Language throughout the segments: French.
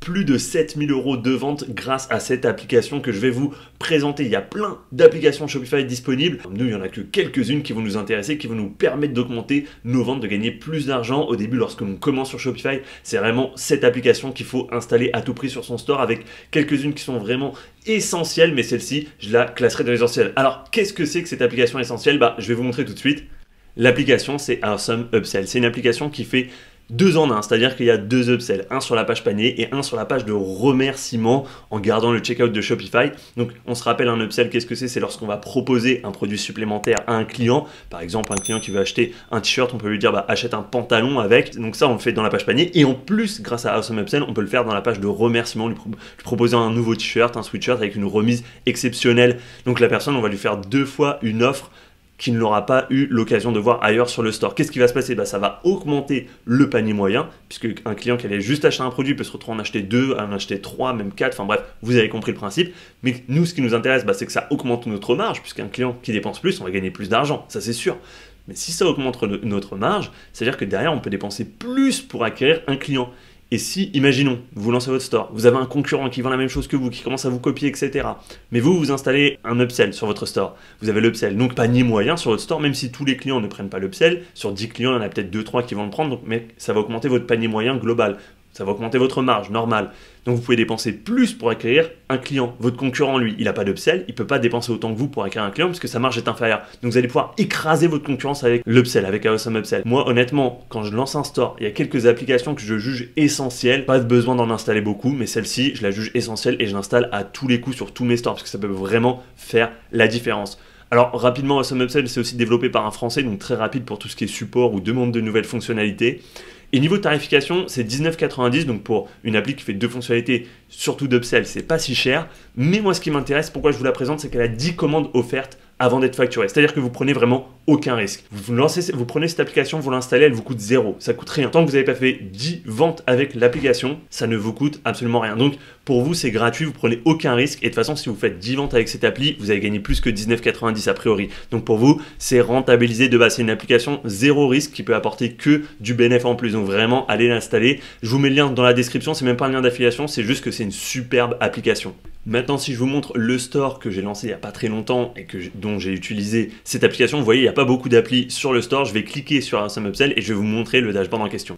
plus de 7000 € de vente grâce à cette application que je vais vous présenter. Il y a plein d'applications Shopify disponibles. Nous, il n'y en a que quelques-unes qui vont nous intéresser, qui vont nous permettre d'augmenter nos ventes, de gagner plus d'argent. Au début, lorsque l'on commence sur Shopify, c'est vraiment cette application qu'il faut installer à tout prix sur son store, avec quelques-unes qui sont vraiment essentielles, mais celle-ci, je la classerai dans les essentielles. Alors, qu'est-ce que c'est que cette application essentielle? Je vais vous montrer tout de suite. L'application, c'est Awesome Upsell. C'est une application qui fait 2 en 1, c'est-à-dire qu'il y a 2 upsells, un sur la page panier et un sur la page de remerciement en gardant le checkout de Shopify. Donc on se rappelle, un upsell, qu'est-ce que c'est? C'est lorsqu'on va proposer un produit supplémentaire à un client. Par exemple, un client qui veut acheter un t-shirt, on peut lui dire achète un pantalon avec. Donc ça, on le fait dans la page panier. Et en plus, grâce à Awesome Upsell, on peut le faire dans la page de remerciement, lui proposer un nouveau t-shirt, un sweatshirt avec une remise exceptionnelle. Donc la personne, on va lui faire 2 fois une offre qui ne l'aura pas eu l'occasion de voir ailleurs sur le store. Qu'est-ce qui va se passer? Ça va augmenter le panier moyen, puisque un client qui allait juste acheter un produit peut se retrouver à en acheter 2, à en acheter 3, même 4, enfin bref, vous avez compris le principe. Mais nous, ce qui nous intéresse, c'est que ça augmente notre marge, puisqu'un client qui dépense plus, on va gagner plus d'argent, ça c'est sûr. Mais si ça augmente notre marge, c'est-à-dire que derrière, on peut dépenser plus pour acquérir un client. Et si, imaginons, vous lancez votre store, vous avez un concurrent qui vend la même chose que vous, qui commence à vous copier, etc. Mais vous installez un upsell sur votre store. Vous avez l'upsell, donc panier moyen sur votre store, même si tous les clients ne prennent pas l'upsell. Sur 10 clients, il y en a peut-être 2-3 qui vont le prendre, mais ça va augmenter votre panier moyen global. Ça va augmenter votre marge normale. Donc vous pouvez dépenser plus pour acquérir un client. Votre concurrent, lui, il n'a pas d'upsell, il ne peut pas dépenser autant que vous pour acquérir un client puisque sa marge est inférieure. Donc vous allez pouvoir écraser votre concurrence avec l'upsell, avec Awesome Upsell. Moi, honnêtement, quand je lance un store, il y a quelques applications que je juge essentielles. Pas de besoin d'en installer beaucoup, mais celle-ci, je la juge essentielle et je l'installe à tous les coups sur tous mes stores parce que ça peut vraiment faire la différence. Alors rapidement, Awesome Upsell, c'est aussi développé par un Français, donc très rapide pour tout ce qui est support ou demande de nouvelles fonctionnalités. Et niveau tarification, c'est 19,90 €, donc pour une appli qui fait 2 fonctionnalités, surtout d'upsell, c'est pas si cher. Mais moi, ce qui m'intéresse, pourquoi je vous la présente, c'est qu'elle a 10 commandes offertes avant d'être facturée. C'est-à-dire que vous prenez vraiment aucun risque. Vous prenez cette application, vous l'installez, elle vous coûte 0. Ça coûte rien. Tant que vous n'avez pas fait 10 ventes avec l'application, ça ne vous coûte absolument rien. Donc, pour vous, c'est gratuit, vous prenez aucun risque. Et de toute façon, si vous faites 10 ventes avec cette appli, vous allez gagner plus que 19,90 € a priori. Donc, pour vous, c'est rentabilisé de base. C'est une application 0 risque qui peut apporter que du bénéfice en plus. Donc, vraiment, allez l'installer. Je vous mets le lien dans la description. C'est même pas un lien d'affiliation, c'est juste que c'est une superbe application. Maintenant, si je vous montre le store que j'ai lancé il n'y a pas très longtemps et dont j'ai utilisé cette application, vous voyez, il n'y a pas beaucoup d'applis sur le store. Je vais cliquer sur Awesome Upsell et je vais vous montrer le dashboard en question.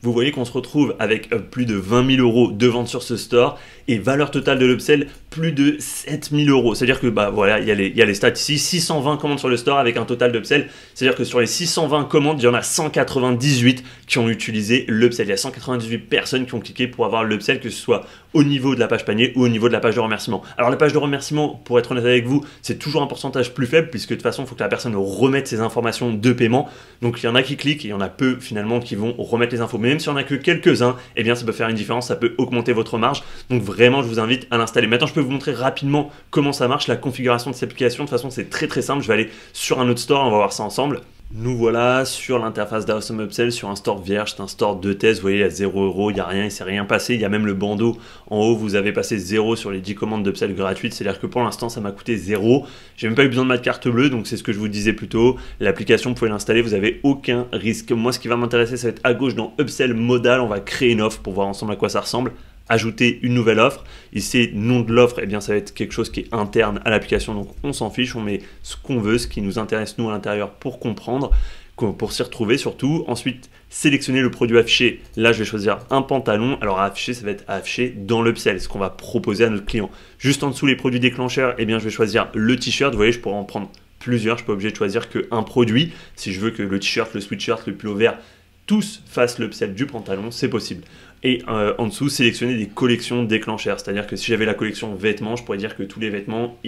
Vous voyez qu'on se retrouve avec plus de 20 000 € de vente sur ce store et valeur totale de l'upsell, plus de 7 000 €. C'est-à-dire que voilà, il y a les stats ici, 620 commandes sur le store avec un total d'upsell. C'est-à-dire que sur les 620 commandes, il y en a 198 qui ont utilisé l'upsell. Il y a 198 personnes qui ont cliqué pour avoir l'upsell, que ce soit au niveau de la page panier ou au niveau de la page de remerciement. Alors la page de remerciement, pour être honnête avec vous, c'est toujours un pourcentage plus faible puisque de toute façon, il faut que la personne remette ses informations de paiement. Donc il y en a qui cliquent et il y en a peu finalement qui vont remettre les infos. Mais même si on n'a que quelques-uns, eh bien ça peut faire une différence, ça peut augmenter votre marge. Donc vraiment, je vous invite à l'installer. Maintenant, je peux vous montrer rapidement comment ça marche, la configuration de cette application. De toute façon, c'est très très simple. Je vais aller sur un autre store, on va voir ça ensemble. Nous voilà sur l'interface d'Awesome Upsell, sur un store vierge, c'est un store de test, vous voyez, il y a 0 €, il n'y a rien, il ne s'est rien passé, il y a même le bandeau en haut, vous avez passé 0 sur les 10 commandes d'Upsell gratuites, c'est-à-dire que pour l'instant ça m'a coûté 0, j'ai même pas eu besoin de ma carte bleue, donc c'est ce que je vous disais plus tôt, l'application vous pouvez l'installer, vous n'avez aucun risque. Moi ce qui va m'intéresser, ça va être à gauche dans Upsell Modal, on va créer une offre pour voir ensemble à quoi ça ressemble. Ajouter une nouvelle offre. Ici, nom de l'offre, eh bien, ça va être quelque chose qui est interne à l'application, donc on s'en fiche, on met ce qu'on veut, ce qui nous intéresse nous à l'intérieur pour comprendre, pour s'y retrouver surtout. Ensuite, sélectionner le produit affiché. Là, je vais choisir un pantalon. Alors, à afficher, ça va être affiché dans l'upsell, ce qu'on va proposer à notre client. Juste en dessous, les produits déclencheurs, eh bien, je vais choisir le t-shirt. Vous voyez, je pourrais en prendre plusieurs. Je ne suis pas obligé de choisir qu'un produit. Si je veux que le t-shirt, le sweatshirt, le pull vert, tous fassent l'upsell du pantalon, c'est possible. Et en dessous, sélectionner des collections déclencheurs. C'est-à-dire que si j'avais la collection vêtements, je pourrais dire que tous les vêtements,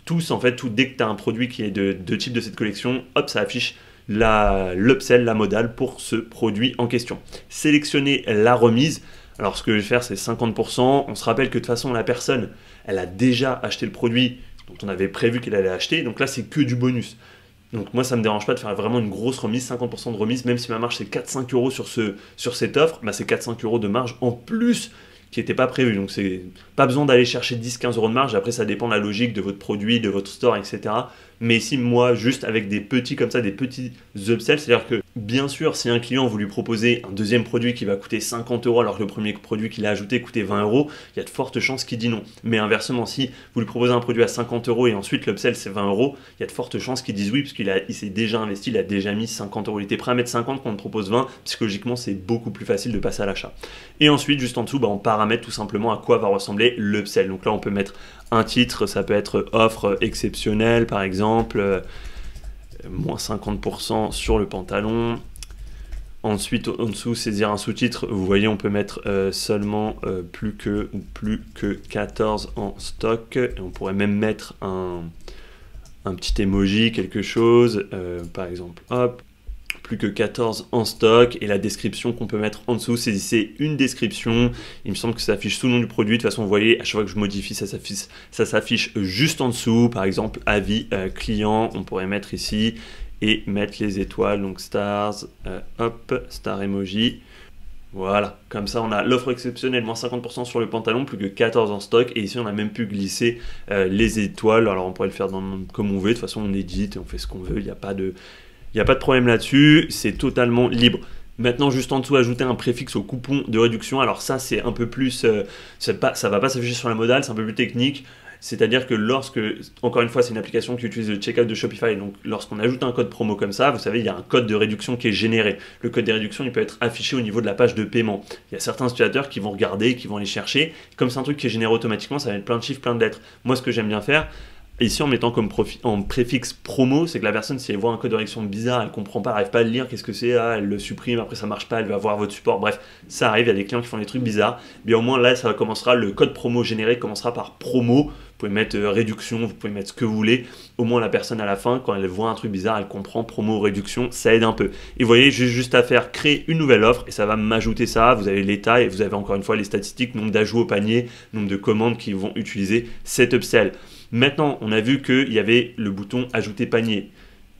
tous, en fait, dès que tu as un produit qui est de type de cette collection, hop, ça affiche l'upsell, la modale pour ce produit en question. Sélectionner la remise. Alors, ce que je vais faire, c'est 50%. On se rappelle que de toute façon, la personne, elle a déjà acheté le produit dont on avait prévu qu'elle allait acheter. Donc là, c'est que du bonus. Donc moi, ça ne me dérange pas de faire vraiment une grosse remise, 50% de remise, même si ma marge c'est 4-5 € sur cette offre, c'est 4-5 € de marge en plus qui n'était pas prévu. Donc c'est pas besoin d'aller chercher 10-15 € de marge, après ça dépend de la logique de votre produit, de votre store, etc. Mais ici, moi, juste avec des petits comme ça, des petits upsells, c'est-à-dire que Bien sûr, si un client vous lui proposez un deuxième produit qui va coûter 50 € alors que le premier produit qu'il a ajouté coûtait 20 €, il y a de fortes chances qu'il dit non. Mais inversement, si vous lui proposez un produit à 50 € et ensuite l'upsell c'est 20 €, il y a de fortes chances qu'il dise oui parce il s'est déjà investi, il a déjà mis 50 €. Il était prêt à mettre 50 quand on te propose 20, psychologiquement c'est beaucoup plus facile de passer à l'achat. Et ensuite, juste en dessous, on paramètre tout simplement à quoi va ressembler l'upsell. Donc là, on peut mettre un titre, ça peut être offre exceptionnelle par exemple. Moins 50% sur le pantalon. Ensuite, en dessous, saisir un sous-titre. Vous voyez, on peut mettre seulement plus que 14 en stock. Et on pourrait même mettre un petit emoji, quelque chose. Par exemple, hop, plus que 14 en stock. Et la description qu'on peut mettre en dessous, saisissez une description. Il me semble que ça affiche sous le nom du produit. De toute façon, vous voyez, à chaque fois que je modifie, ça s'affiche juste en dessous. Par exemple, avis client, on pourrait mettre ici et mettre les étoiles, donc stars, hop, star emoji. Voilà, comme ça on a l'offre exceptionnelle, moins 50% sur le pantalon, plus que 14 en stock. Et ici on a même pu glisser les étoiles. Alors on pourrait le faire comme on veut. De toute façon on édite et on fait ce qu'on veut. Il n'y a pas de problème là-dessus. C'est totalement libre. Maintenant, juste en dessous, ajouter un préfixe au coupon de réduction. Alors ça, c'est un peu plus... ça va pas s'afficher sur la modale, c'est un peu plus technique. C'est-à-dire que encore une fois, c'est une application qui utilise le checkout de Shopify. Donc, lorsqu'on ajoute un code promo comme ça, vous savez, il y a un code de réduction qui est généré. Le code de réduction, il peut être affiché au niveau de la page de paiement. Il y a certains utilisateurs qui vont regarder, qui vont aller chercher. Comme c'est un truc qui est généré automatiquement, ça va être plein de chiffres, plein de lettres. Moi, ce que j'aime bien faire, ici, en mettant comme en préfixe promo, c'est que la personne, si elle voit un code de réduction bizarre, elle comprend pas, elle n'arrive pas à le lire, qu'est-ce que c'est, elle le supprime, après ça marche pas, elle va voir votre support, bref, ça arrive, il y a des clients qui font des trucs bizarres, mais au moins là, le code promo généré commencera par promo, vous pouvez mettre réduction, vous pouvez mettre ce que vous voulez, au moins la personne à la fin, quand elle voit un truc bizarre, elle comprend promo, réduction, ça aide un peu. Et vous voyez, j'ai juste à faire créer une nouvelle offre, et ça va m'ajouter ça, vous avez l'état, et vous avez encore une fois les statistiques, nombre d'ajouts au panier, nombre de commandes qui vont utiliser cet upsell. Maintenant, on a vu qu'il y avait le bouton ajouter panier.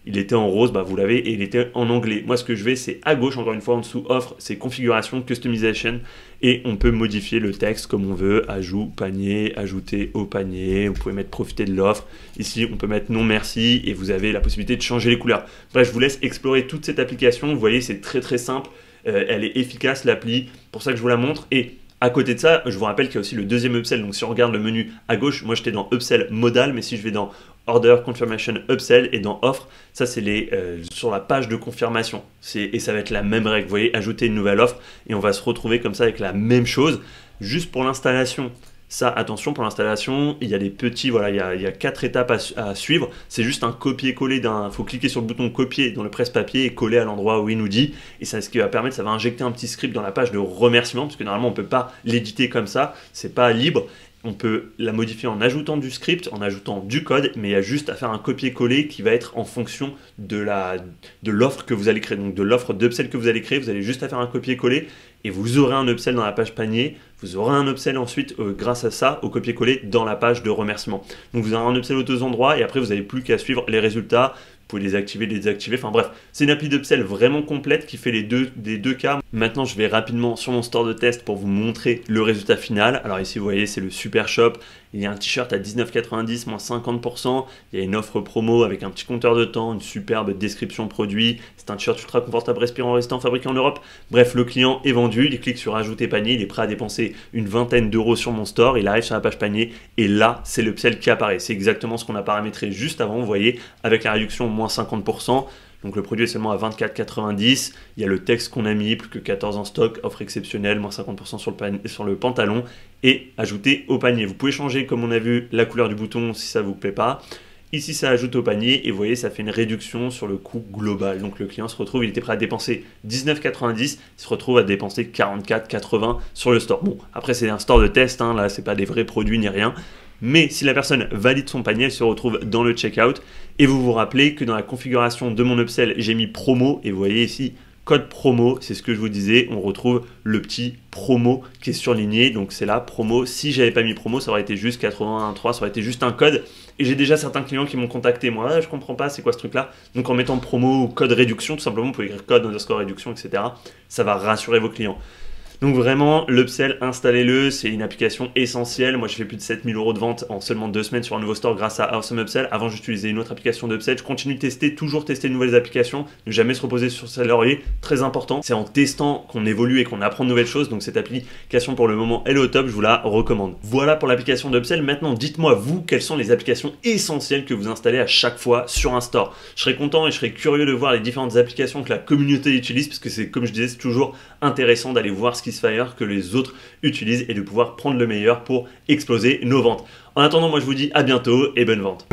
Il était en rose, vous l'avez, et il était en anglais. Moi, ce que je vais, c'est à gauche, encore une fois, en dessous, offre, c'est configuration, customization, et on peut modifier le texte comme on veut, ajout, panier, ajouter au panier, vous pouvez mettre profiter de l'offre. Ici, on peut mettre non merci, et vous avez la possibilité de changer les couleurs. Bref, je vous laisse explorer toute cette application. Vous voyez, c'est très très simple, elle est efficace, l'appli, pour ça que je vous la montre, et à côté de ça, je vous rappelle qu'il y a aussi le deuxième upsell. Donc si on regarde le menu à gauche, moi j'étais dans upsell modal, mais si je vais dans order, confirmation, upsell et dans offre, ça c'est sur la page de confirmation. Et ça va être la même règle. Vous voyez, ajouter une nouvelle offre et on va se retrouver comme ça avec la même chose. Juste pour l'installation. Ça, attention, pour l'installation, il y a des petits, voilà, il y a 4 étapes à suivre. C'est juste un copier-coller il faut cliquer sur le bouton copier dans le presse-papier et coller à l'endroit où il nous dit. Et ça, ce qui va permettre, ça va injecter un petit script dans la page de remerciement, parce que normalement, on ne peut pas l'éditer comme ça, c'est pas libre. On peut la modifier en ajoutant du script, en ajoutant du code, mais il y a juste à faire un copier-coller qui va être en fonction de l'offre que vous allez créer. Donc de l'offre d'upsell que vous allez créer, vous allez juste à faire un copier-coller et vous aurez un upsell dans la page panier. Vous aurez un upsell ensuite grâce à ça, au copier-coller dans la page de remerciement. Donc vous aurez un upsell aux deux endroits et après vous n'avez plus qu'à suivre les résultats. Vous pouvez les activer, les désactiver, enfin bref, c'est une appli d'upsell vraiment complète qui fait les deux cas. Maintenant, je vais rapidement sur mon store de test pour vous montrer le résultat final. Alors ici, vous voyez, c'est le Super Shop. Il y a un t-shirt à 19,90, moins 50%. Il y a une offre promo avec un petit compteur de temps, une superbe description produit. C'est un t-shirt ultra confortable, respirant, résistant, fabriqué en Europe. Bref, le client est vendu. Il clique sur ajouter panier. Il est prêt à dépenser une vingtaine d'euros sur mon store. Il arrive sur la page panier et là, c'est l'upsell qui apparaît. C'est exactement ce qu'on a paramétré juste avant. Vous voyez, avec la réduction moins 50%. Donc le produit est seulement à 24,90. Il y a le texte qu'on a mis, plus que 14 en stock, offre exceptionnelle, moins 50% sur le pantalon et ajouter au panier. Vous pouvez changer, comme on a vu, la couleur du bouton si ça ne vous plaît pas. Ici, ça ajoute au panier et vous voyez, ça fait une réduction sur le coût global. Donc le client se retrouve, il était prêt à dépenser 19,90, il se retrouve à dépenser 44,80 sur le store. Bon, après c'est un store de test, hein, là c'est pas des vrais produits ni rien. Mais si la personne valide son panier, elle se retrouve dans le checkout. Et vous vous rappelez que dans la configuration de mon upsell, j'ai mis promo. Et vous voyez ici, code promo, c'est ce que je vous disais. On retrouve le petit promo qui est surligné. Donc c'est là, promo. Si j'avais pas mis promo, ça aurait été juste 81.3, ça aurait été juste un code. Et j'ai déjà certains clients qui m'ont contacté. Moi, ah, je comprends pas, c'est quoi ce truc-là? Donc en mettant promo ou code réduction, tout simplement, vous pouvez écrire code underscore réduction, etc. Ça va rassurer vos clients. Donc vraiment, l'Upsell, installez-le, c'est une application essentielle. Moi, j'ai fait plus de 7000 € de vente en seulement 2 semaines sur un nouveau store grâce à Awesome Upsell. Avant, j'utilisais une autre application d'Upsell. Je continue de tester, toujours tester de nouvelles applications, ne jamais se reposer sur ses lauriers, très important. C'est en testant qu'on évolue et qu'on apprend de nouvelles choses. Donc cette application, pour le moment, elle est au top, je vous la recommande. Voilà pour l'application d'Upsell. Maintenant, dites-moi, vous, quelles sont les applications essentielles que vous installez à chaque fois sur un store. Je serais content et je serais curieux de voir les différentes applications que la communauté utilise, parce que c'est, comme je disais, c'est toujours intéressant d'aller voir ce qui se fait ailleurs, que les autres utilisent et de pouvoir prendre le meilleur pour exploser nos ventes. En attendant, moi je vous dis à bientôt et bonne vente.